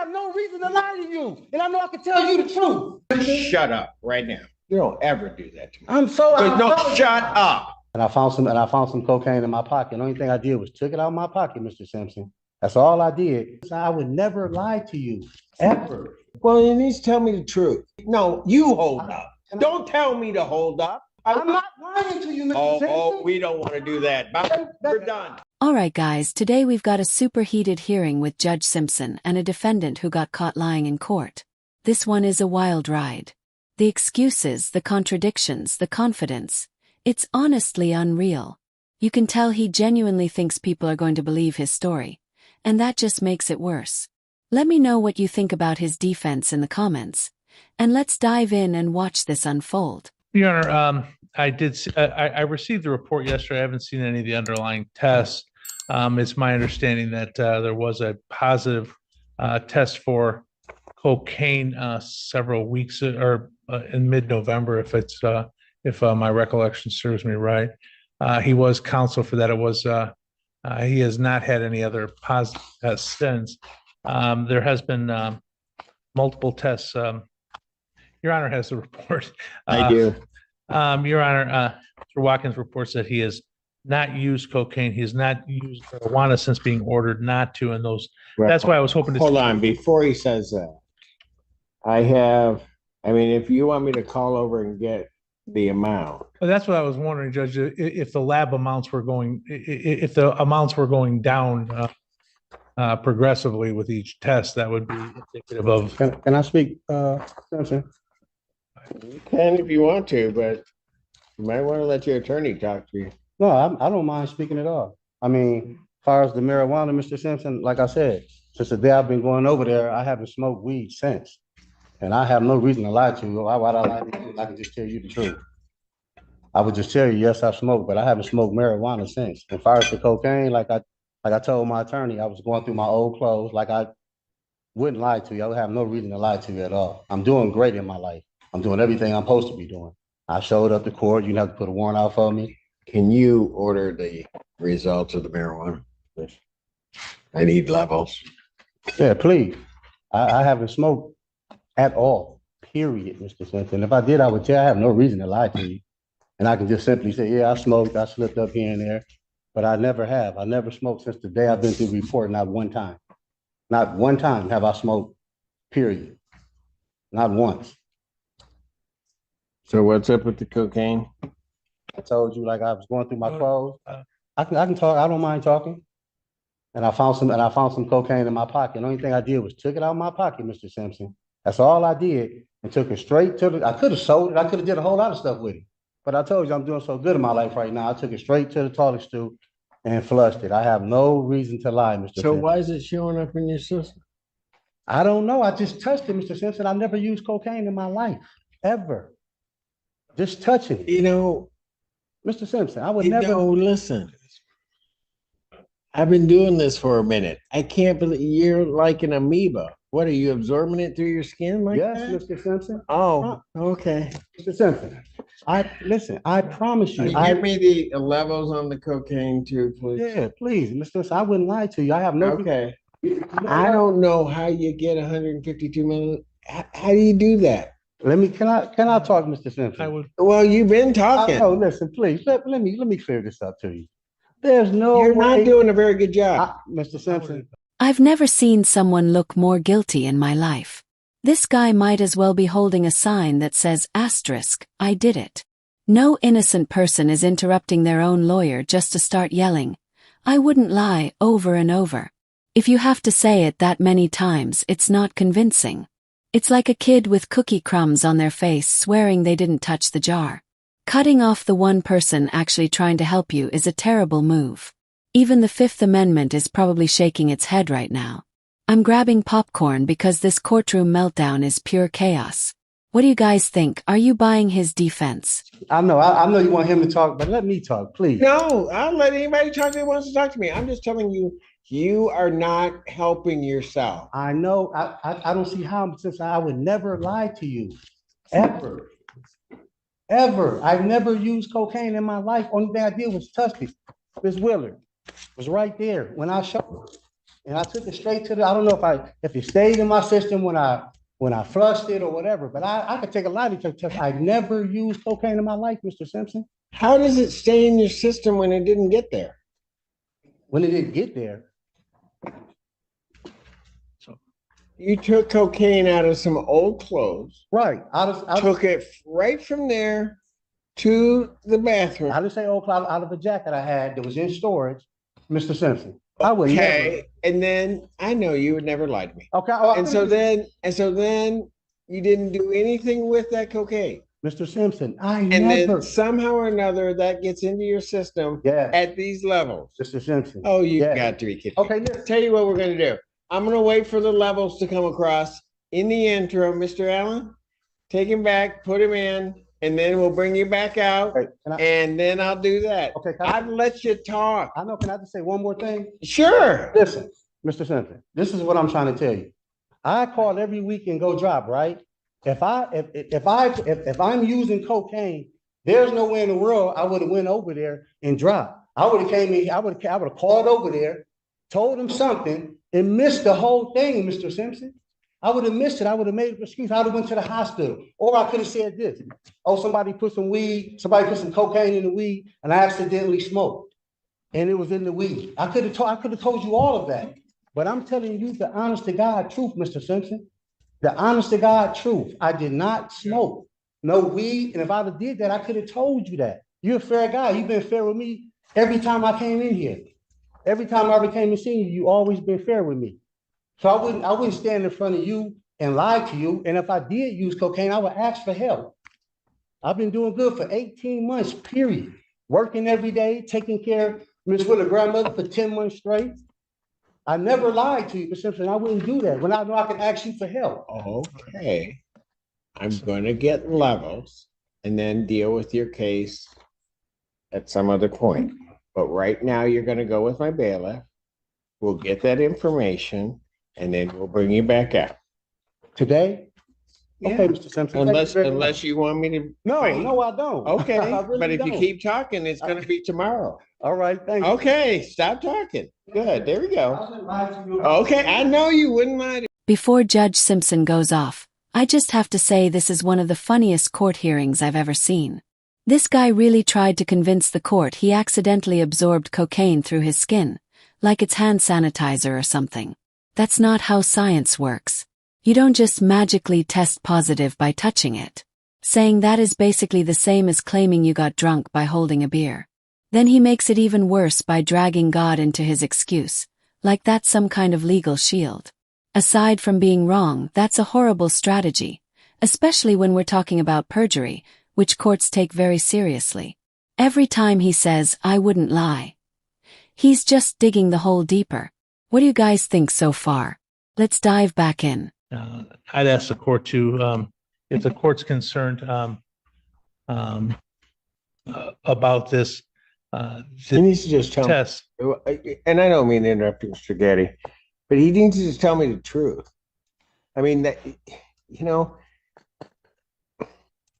have no reason to lie to you. And I know I can tell you the truth. Shut up right now. You don't ever do that to me. I'm so shut up. And I found some cocaine in my pocket. The only thing I did was took it out of my pocket, Mr. Simpson. That's all I did. I would never lie to you, ever. Well, you need to tell me the truth. No, you hold up. Don't tell me to hold up. I'm not lying to you, Mr. Simpson. Oh, we don't want to do that. We're done. All right, guys, today we've got a super heated hearing with Judge Simpson and a defendant who got caught lying in court. This one is a wild ride. The excuses, the contradictions, the confidence. It's honestly unreal. You can tell he genuinely thinks people are going to believe his story, and that just makes it worse. Let me know what you think about his defense in the comments, and let's dive in and watch this unfold. Your Honor, I received the report yesterday. I haven't seen any of the underlying tests. It's my understanding that there was a positive test for cocaine several weeks or in mid-November, if my recollection serves me right. He was counseled for that. It was he has not had any other positive tests since. There has been multiple tests. Your Honor has the report. I do. Your Honor, Mr. Watkins reports that he has not used cocaine. He has not used marijuana since being ordered not to. And those, that's why I was hoping to. Hold on, before he says that, I mean, if you want me to call over and get the amount. Well, that's what I was wondering, Judge, if the lab amounts were going, if the amounts were going down progressively with each test, that would be indicative of. Can I speak, Simpson? You can if you want to, but you might want to let your attorney talk to you. No, I don't mind speaking at all. I mean, as far as the marijuana, Mr. Simpson, like I said, since the day I've been going over there, I haven't smoked weed since. And I have no reason to lie to you. Why would I lie to you? I can just tell you the truth. I would just tell you, yes, I smoked, but I haven't smoked marijuana since. As far as the cocaine, like I told my attorney, I was going through my old clothes. Like I wouldn't lie to you. I would have no reason to lie to you at all. I'm doing great in my life. I'm doing everything I'm supposed to be doing. I showed up to court. You didn't have to put a warrant out for me. Can you order the results of the marijuana? I need levels. Yeah, please. I haven't smoked at all, period, Mr. Simpson. If I did, I would tell you. I have no reason to lie to you. And I can just simply say, yeah, I smoked. I slipped up here and there. But I never have. I never smoked since the day I've been through the report. Not one time. Not one time have I smoked, period. Not once. So what's up with the cocaine? I told you, like I was going through my clothes. I can talk. I don't mind talking. And I found some cocaine in my pocket. The only thing I did was took it out of my pocket, Mr. Simpson. That's all I did, and took it straight to the. I could have sold it. I could have did a whole lot of stuff with it. But I told you I'm doing so good in my life right now. I took it straight to the toilet stool and flushed it. I have no reason to lie, Mr. Simpson. So why is it showing up in your system? I don't know. I just touched it, Mr. Simpson. I never used cocaine in my life, ever. Just touching it. You know, Mr. Simpson, I would never. No, listen. I've been doing this for a minute. I can't believe you're like an amoeba. What, are you absorbing it through your skin like yes, that? Mr. Simpson. Oh, okay. Mr. Simpson, I promise you. Give me the levels on the cocaine too, please. Yeah, please, Mr. Simpson. I wouldn't lie to you. I have no. Okay. I don't know how you get 152 million. How do you do that? Can I talk, Mr. Simpson? I would. Well, you've been talking. Oh, listen, please. Let me clear this up to you. There's no You're way. not doing a very good job. Mr. Simpson. I've never seen someone look more guilty in my life. This guy might as well be holding a sign that says asterisk, I did it. No innocent person is interrupting their own lawyer just to start yelling, I wouldn't lie, over and over. If you have to say it that many times, it's not convincing. It's like a kid with cookie crumbs on their face swearing they didn't touch the jar. Cutting off the one person actually trying to help you is a terrible move. Even the Fifth Amendment is probably shaking its head right now. I'm grabbing popcorn because this courtroom meltdown is pure chaos. What do you guys think? Are you buying his defense? I know you want him to talk, but let me talk, please. No, I'll let anybody talk that wants to talk to me. I'm just telling you, you are not helping yourself. I know. I don't see how, since I would never lie to you, ever. Ever. I've never used cocaine in my life. Only thing I did was touch it. Miss Willard was right there when I showed her. and I took it straight to the, I don't know if it stayed in my system when I flushed it or whatever, but I could take a lie detector test. I never used cocaine in my life, Mr. Simpson. How does it stay in your system when it didn't get there? When it didn't get there, You took cocaine out of some old clothes, right, took it right from there to the bathroom. I didn't say old cloud out of a jacket I had that was in storage, Mr. Simpson. I would never. Okay, and then I know you would never lie to me. Okay, And so then you didn't do anything with that cocaine. Mr. Simpson, I And never. then somehow or another that gets into your system Yeah, at these levels. Mr. Simpson. Oh, you Yeah. got to be kidding. Okay, listen. Tell you what we're gonna do. I'm gonna wait for the levels to come across. In the interim, Mr. Allen, take him back, put him in, and then we'll bring you back out. Okay, can I, And then I'll do that. okay, I'd let you talk. I know, can I just say one more thing? Sure. Listen, Mr. Simpson, this is what I'm trying to tell you. I call every week and go drop, right? If I'm using cocaine, there's no way in the world I would have went over there and dropped. I would have came in, I would have called over there, told him something, and missed the whole thing, Mr. Simpson. I would have missed it. I would have made an excuse. I would have went to the hospital. Or I could have said this. Oh, somebody put some cocaine in the weed, and I accidentally smoked. And it was in the weed. I could have told you all of that. But I'm telling you the honest to God truth, Mr. Simpson. The honest to God truth. I did not smoke no weed. And if I did that, I could have told you that. You're a fair guy. You've been fair with me every time I came in here. Every time I ever came and seen you, you always been fair with me. So I wouldn't stand in front of you and lie to you. And if I did use cocaine, I would ask for help. I've been doing good for 18 months, period. Working every day, taking care of Miss Willa grandmother for 10 months straight. I never lied to you, Mr. Simpson. I wouldn't do that when I know I can ask you for help. Okay. I'm gonna get levels and then deal with your case at some other point. But right now, you're gonna go with my bailiff. We'll get that information and then we'll bring you back out. Today? Yeah. Okay, Mr. Simpson. Unless you want me to. No, wait. no, I don't. Okay, I really but if you don't. keep talking, it's gonna be tomorrow. All right, thank you. Okay, stop talking. Good, there we I go. wouldn't lie to you. Okay, I know you wouldn't lie to. Before Judge Simpson goes off, I just have to say this is one of the funniest court hearings I've ever seen. This guy really tried to convince the court he accidentally absorbed cocaine through his skin, like it's hand sanitizer or something. That's not how science works. You don't just magically test positive by touching it. Saying that is basically the same as claiming you got drunk by holding a beer. Then he makes it even worse by dragging God into his excuse, like that's some kind of legal shield. Aside from being wrong, that's a horrible strategy, especially when we're talking about perjury, which courts take very seriously. Every time he says, "I wouldn't lie," he's just digging the hole deeper. What do you guys think so far? Let's dive back in. I'd ask the court to, if the court's concerned about this He needs to just tell me. test. And I don't mean to interrupt you, Mr. Getty, but he needs to just tell me the truth. I mean, that, you know,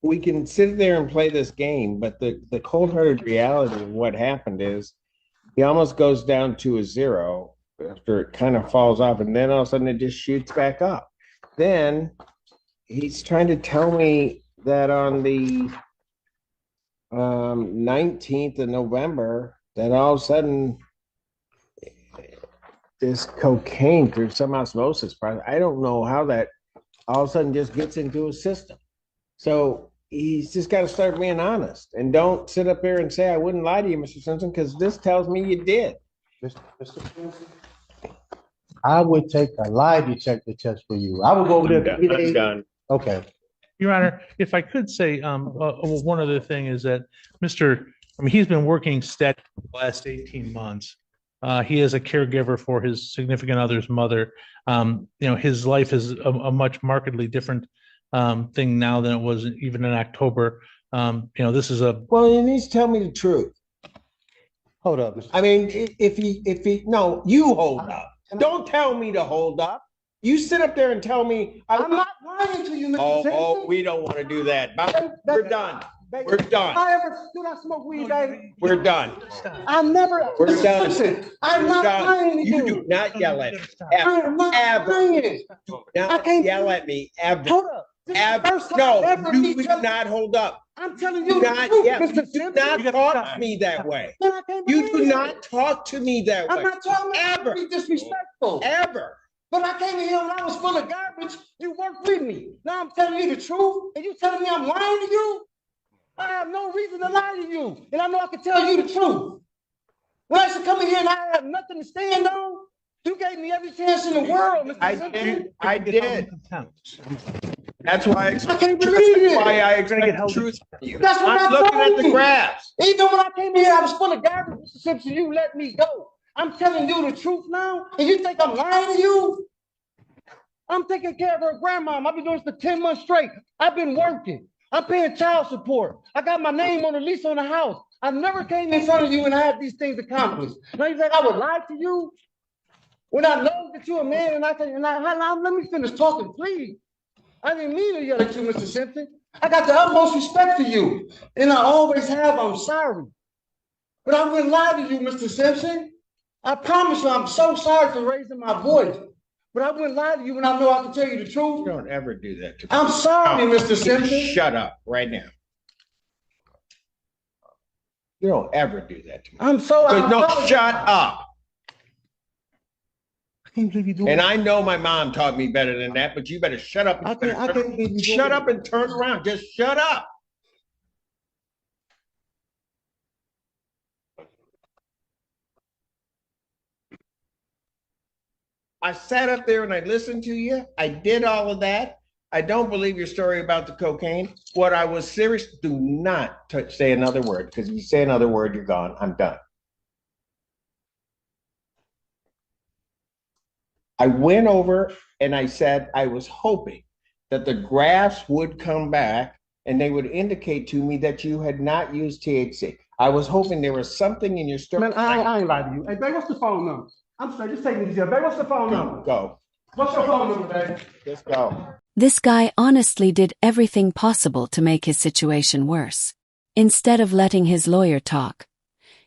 we can sit there and play this game, but the cold-hearted reality of what happened is he almost goes down to a zero after it kind of falls off, and then all of a sudden it just shoots back up. Then he's trying to tell me that on the 19th of November, that all of a sudden this cocaine through some osmosis process, I don't know how that all of a sudden just gets into his system. So he's just got to start being honest and don't sit up here and say, "I wouldn't lie to you, Mr. Simpson," because this tells me you did. Mr. Simpson, I would take a lie detector test for you. I would go over there. I'm done. Okay. Your Honor, if I could say, one other thing is that he's been working steady for the last 18 months. He is a caregiver for his significant other's mother. His life is a much markedly different thing now than it was even in October. This is a. Well, he needs to tell me the truth. Hold up, Mr. I mean, no, you hold up. Don't tell me to hold up. You sit up there and tell me. I'm not lying to you, Mr. Simpson. We don't want to do that. We're done. baby. We're done. Did I smoke weed, baby? We're done. I never. We're done. Listen, I'm We're not done. lying to You you. do not yell at me. I am not Ever. lying. Do I not can't- yell at me ever. Hold up. This is the Ever. first time No, ever you me do telling- not hold up. I'm telling Do you the not truth, yell. Mr. You do Simpson. not talk to me that way. Man, I can't You believe do it. not talk to me that I'm way. not trying Ever. to be disrespectful. Ever. But I came in here when I was full of garbage. You worked with me. Now I'm telling you the truth, and you telling me I'm lying to you? I have no reason to lie to you, and I know I can tell you the truth. When I used to come in here and I have nothing to stand on, you gave me every chance in the world, Mr. I Simpson. did. I did. That's why I I expect can't believe it. why I expect the truth from you. That's what I'm I looking told at the you. graphs. Even when I came in here, I was full of garbage, Mr. Simpson. You let me go. I'm telling you the truth now, and you think I'm lying to you? I'm taking care of her grandma. I've been doing this for 10 months straight. I've been working. I'm paying child support. I got my name on the lease on the house. I never came in front of you and I had these things accomplished. Now you think I would lie to you? When I know that you're a man and let me finish talking, please. I didn't mean to yell at you, Mr. Simpson. I got the utmost respect for you, and I always have. I'm sorry. But I wouldn't lie to you, Mr. Simpson. I promise you, I'm so sorry for raising my voice. But I wouldn't lie to you when I know I can tell you the truth. Don't ever do that to me. I'm sorry, No, Mr. Simpson. Shut up right now. You don't ever do that to me. I'm so. No, shut up. I can't believe you doing And I know my mom taught me better than that, but you better shut up. I can't believe you Shut up and turn around. Just shut up. I sat up there and I listened to you. I did all of that. I don't believe your story about the cocaine. What I was serious, do not say another word, because if you say another word, you're gone. I'm done. I went over and I said I was hoping that the graphs would come back and they would indicate to me that you had not used THC. I was hoping there was something in your story. Man, I ain't lying to you. Hey, babe, what's the phone number? I'm sorry, just take me to jail. Babe, what's the phone number? Go. What's your phone number, babe? Just go. This guy honestly did everything possible to make his situation worse. Instead of letting his lawyer talk,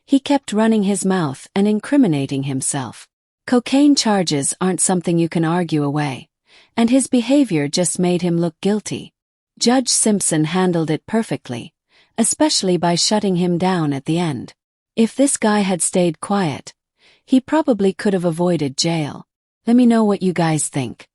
he kept running his mouth and incriminating himself. Cocaine charges aren't something you can argue away, and his behavior just made him look guilty. Judge Simpson handled it perfectly, especially by shutting him down at the end. If this guy had stayed quiet, he probably could have avoided jail. Let me know what you guys think.